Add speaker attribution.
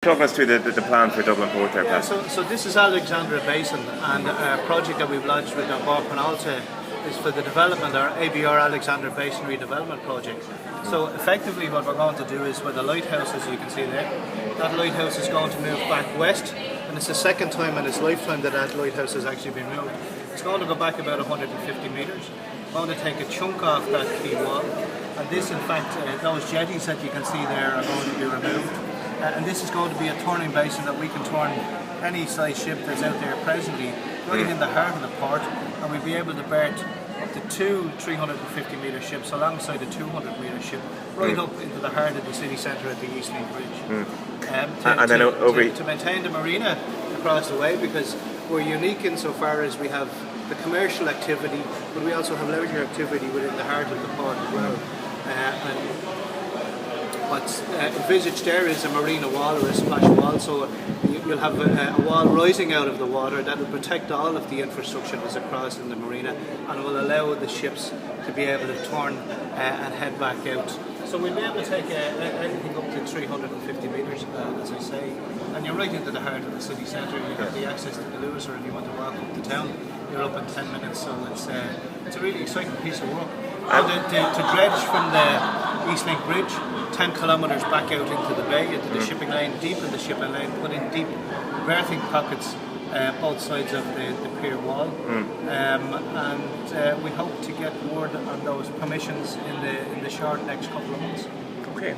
Speaker 1: Talk us through the plan for Dublin Port there,
Speaker 2: Yeah,
Speaker 1: Pat.
Speaker 2: so this is Alexandra Basin, and a project that we've launched with our Bord Penalta is for the development, our ABR Alexandra Basin redevelopment project. So effectively what we're going to do is, where the lighthouse, as you can see there, that lighthouse is going to move back west, and it's the second time in its lifetime that that lighthouse has actually been moved. It's going to go back about 150 metres. We're going to take a chunk off that quay wall, and this, in fact, those jetties that you can see there are going to be removed. And this is going to be a turning basin that we can turn any size ship that's out there presently right in the heart of the port, and we'll be able to berth up to two 350 metre ships alongside a 200 metre ship right up into the heart of the city centre at the East Link Bridge. To maintain the marina across the way, because we're unique insofar as we have the commercial activity, but we also have leisure activity within the heart of the port as well. What's envisaged there is a marina wall or a splash wall, so you'll have a wall rising out of the water that will protect all of the infrastructure that's across in the marina, and will allow the ships to be able to turn and head back out. So we'll be able to take anything up to 350 metres, as I say, and you're right into the heart of the city centre. You have the access to the Lewis, or if you want to walk up to town, you're up in 10 minutes, so it's a really exciting piece of work. To dredge from the East Link Bridge 10 kilometres back out into the bay, into the shipping lane, deep in the shipping lane, put in deep berthing pockets both sides of the pier wall, and we hope to get word on those permissions in the short next couple of months.
Speaker 1: Okay.